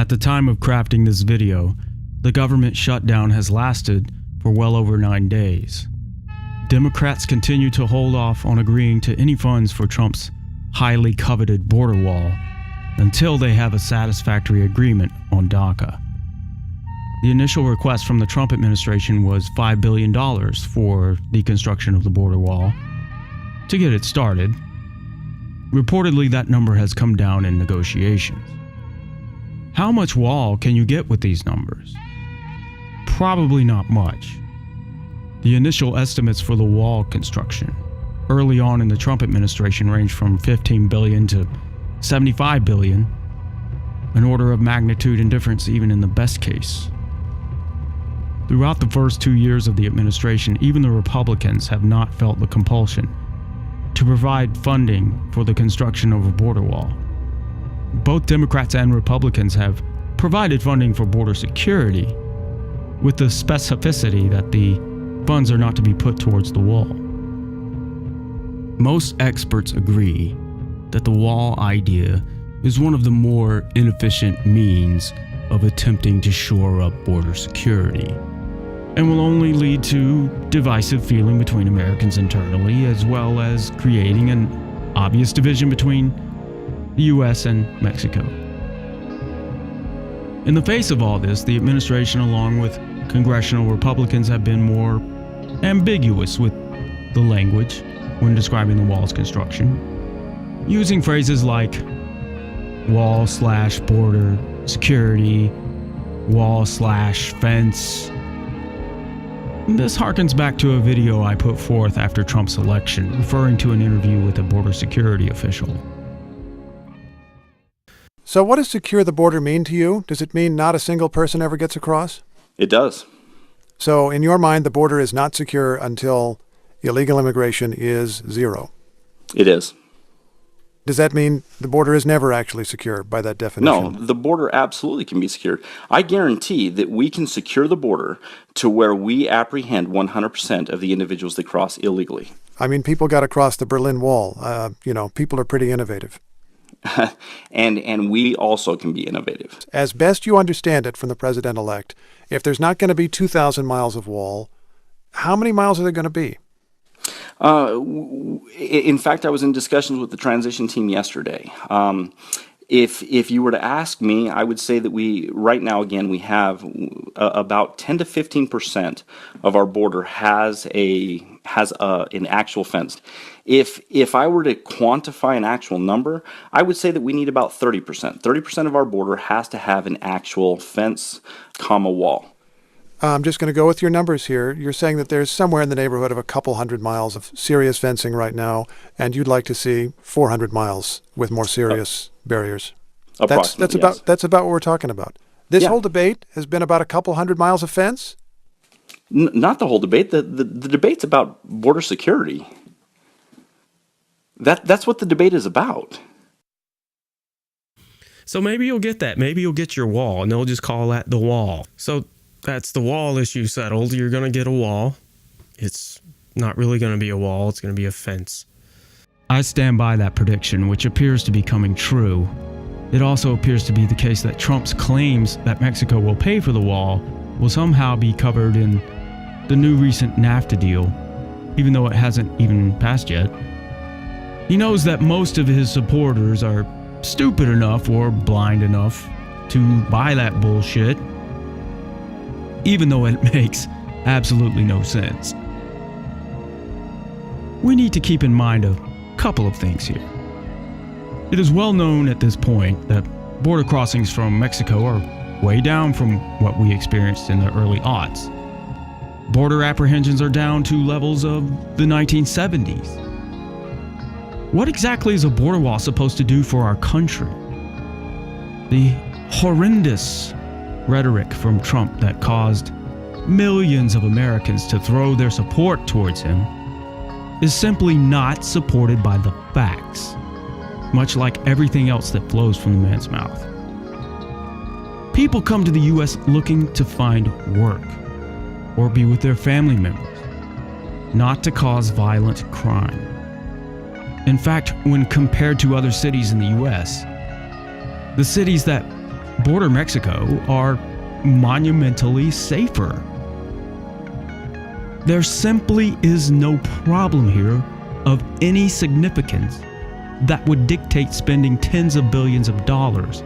At the time of crafting this video, the government shutdown has lasted for well over 9 days. Democrats continue to hold off on agreeing to any funds for Trump's highly coveted border wall until they have a satisfactory agreement on DACA. The initial request from the Trump administration was $5 billion for the construction of the border wall to get it started. Reportedly, that number has come down in negotiations. How much wall can you get with these numbers? Probably not much. The initial estimates for the wall construction early on in the Trump administration ranged from $15 billion to $75 billion, an order of magnitude in difference even in the best case. Throughout the first 2 years of the administration, even the Republicans have not felt the compulsion to provide funding for the construction of a border wall. Both Democrats and Republicans have provided funding for border security, with the specificity that the funds are not to be put towards the wall. Most experts agree that the wall idea is one of the more inefficient means of attempting to shore up border security, and will only lead to divisive feeling between Americans internally, as well as creating an obvious division between the U.S. and Mexico. In the face of all this, the administration, along with congressional Republicans, have been more ambiguous with the language when describing the wall's construction, using phrases like wall/border security, wall/fence. This harkens back to a video I put forth after Trump's election, referring to an interview with a border security official. So what does secure the border mean to you? Does it mean not a single person ever gets across? It does. So in your mind, the border is not secure until illegal immigration is zero? It is. Does that mean the border is never actually secure by that definition? No, the border absolutely can be secured. I guarantee that we can secure the border to where we apprehend 100% of the individuals that cross illegally. I mean, people got across the Berlin Wall. People are pretty innovative. and we also can be innovative. As best you understand it from the president-elect, if there's not going to be 2,000 miles of wall, how many miles are there going to be? In fact, I was in discussions with the transition team yesterday. If you were to ask me, I would say that we have about 10 to 15% of our border has an actual fence. If I were to quantify an actual number, I would say that we need about 30%. 30% of our border has to have an actual fence, wall. I'm just going to go with your numbers here. You're saying that there's somewhere in the neighborhood of a couple hundred miles of serious fencing right now, and you'd like to see 400 miles with more serious barriers. Approximately, that's about what we're talking about. This whole debate has been about a couple hundred miles of fence? Not the whole debate. The debate's about border security. That's what the debate is about. So maybe you'll get that. Maybe you'll get your wall, and they'll just call that the wall. So that's the wall issue settled. You're going to get a wall. It's not really going to be a wall. It's going to be a fence. I stand by that prediction, which appears to be coming true. It also appears to be the case that Trump's claims that Mexico will pay for the wall will somehow be covered in the new recent NAFTA deal, even though it hasn't even passed yet. He knows that most of his supporters are stupid enough or blind enough to buy that bullshit, even though it makes absolutely no sense. We need to keep in mind a couple of things here. It is well known at this point that border crossings from Mexico are way down from what we experienced in the early aughts. Border apprehensions are down to levels of the 1970s. What exactly is a border wall supposed to do for our country? The horrendous rhetoric from Trump that caused millions of Americans to throw their support towards him is simply not supported by the facts, much like everything else that flows from the man's mouth. People come to the U.S. looking to find work or be with their family members, not to cause violent crime. In fact, when compared to other cities in the U.S., the cities that border Mexico are monumentally safer. There simply is no problem here of any significance that would dictate spending tens of billions of dollars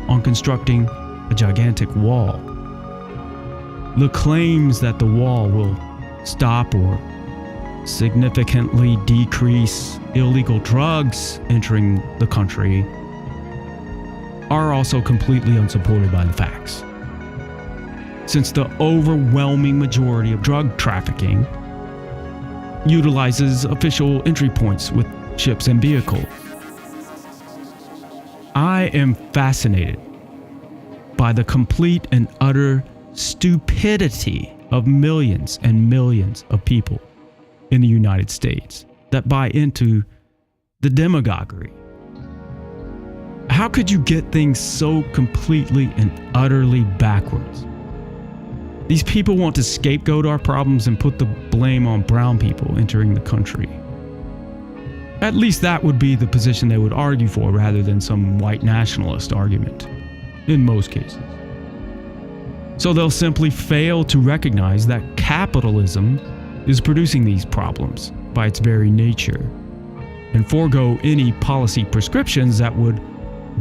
on constructing a gigantic wall. The claims that the wall will stop or significantly decrease illegal drugs entering the country are also completely unsupported by the facts. Since the overwhelming majority of drug trafficking utilizes official entry points with ships and vehicles. I am fascinated by the complete and utter stupidity of millions and millions of people in the United States that buy into the demagoguery. How could you get things so completely and utterly backwards? These people want to scapegoat our problems and put the blame on brown people entering the country. At least that would be the position they would argue for rather than some white nationalist argument, in most cases. So they'll simply fail to recognize that capitalism is producing these problems by its very nature, and forego any policy prescriptions that would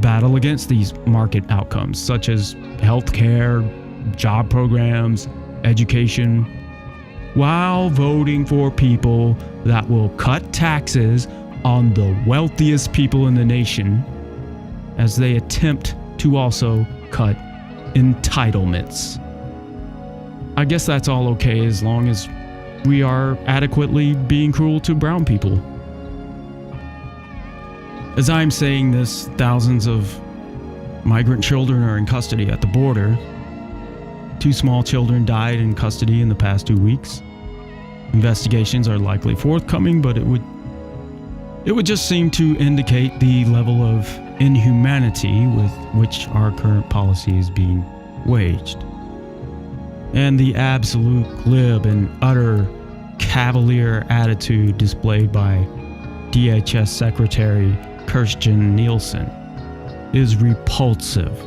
battle against these market outcomes, such as healthcare, job programs, education, while voting for people that will cut taxes on the wealthiest people in the nation as they attempt to also cut entitlements. I guess that's all okay as long as we are adequately being cruel to brown people. As I'm saying this, thousands of migrant children are in custody at the border. 2 small children died in custody in the past 2 weeks. Investigations are likely forthcoming, but it would just seem to indicate the level of inhumanity with which our current policy is being waged, and the absolute glib and utter cavalier attitude displayed by DHS Secretary Kirstjen Nielsen is repulsive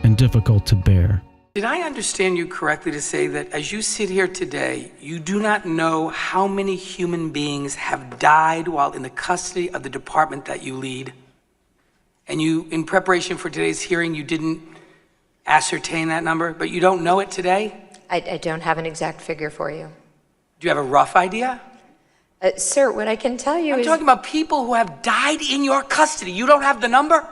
and difficult to bear. Did I understand you correctly to say that as you sit here today, you do not know how many human beings have died while in the custody of the department that you lead? And you, in preparation for today's hearing, you didn't ascertain that number, but you don't know it today? I don't have an exact figure for you. Do you have a rough idea? Sir, what I can tell you I'm is... talking about people who have died in your custody. You don't have the number?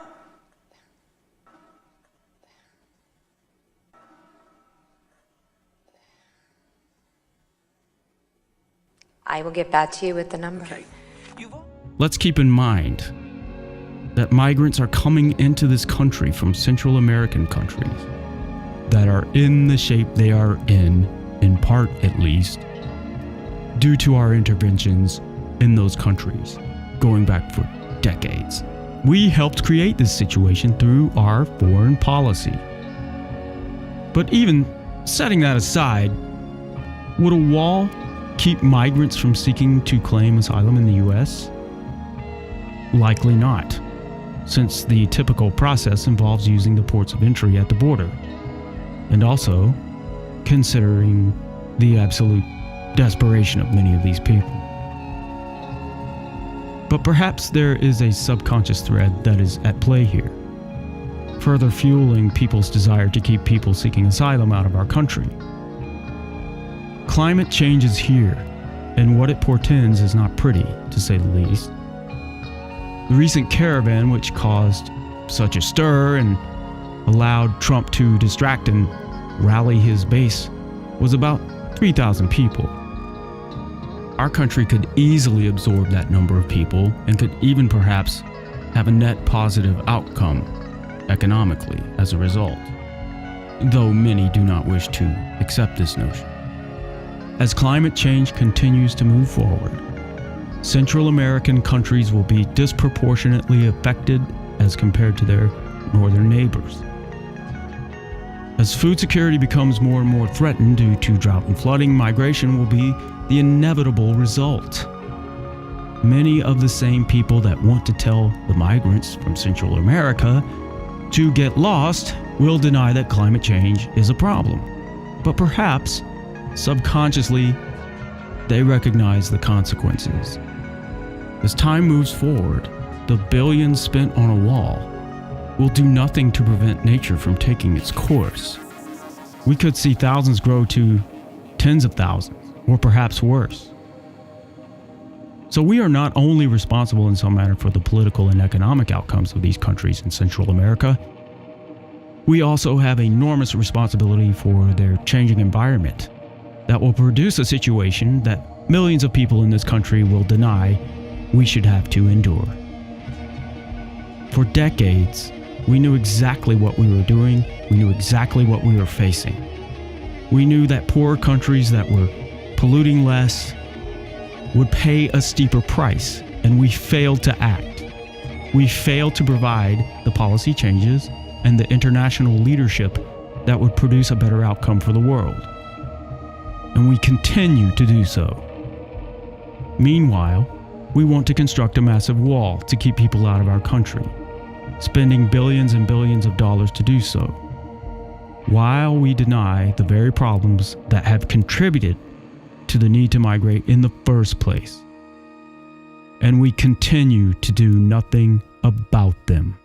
I will get back to you with the number. Okay. Let's keep in mind that migrants are coming into this country from Central American countries that are in the shape they are in part at least, due to our interventions in those countries going back for decades. We helped create this situation through our foreign policy. But even setting that aside, would a wall keep migrants from seeking to claim asylum in the U.S.? Likely not, since the typical process involves using the ports of entry at the border, and also considering the absolute desperation of many of these people. But perhaps there is a subconscious thread that is at play here, further fueling people's desire to keep people seeking asylum out of our country. Climate change is here, and what it portends is not pretty, to say the least. The recent caravan, which caused such a stir and allowed Trump to distract and rally his base, was about 3,000 people. Our country could easily absorb that number of people and could even perhaps have a net positive outcome economically as a result, though many do not wish to accept this notion. As climate change continues to move forward, Central American countries will be disproportionately affected as compared to their northern neighbors. As food security becomes more and more threatened due to drought and flooding, migration will be the inevitable result. Many of the same people that want to tell the migrants from Central America to get lost will deny that climate change is a problem. But perhaps, subconsciously, they recognize the consequences. As time moves forward, the billions spent on a wall will do nothing to prevent nature from taking its course. We could see thousands grow to tens of thousands, or perhaps worse. So we are not only responsible in some manner for the political and economic outcomes of these countries in Central America, we also have enormous responsibility for their changing environment that will produce a situation that millions of people in this country will deny we should have to endure. For decades, we knew exactly what we were doing. We knew exactly what we were facing. We knew that poorer countries that were polluting less would pay a steeper price, and we failed to act. We failed to provide the policy changes and the international leadership that would produce a better outcome for the world. And we continue to do so. Meanwhile, we want to construct a massive wall to keep people out of our country, spending billions and billions of dollars to do so, while we deny the very problems that have contributed to the need to migrate in the first place. And we continue to do nothing about them.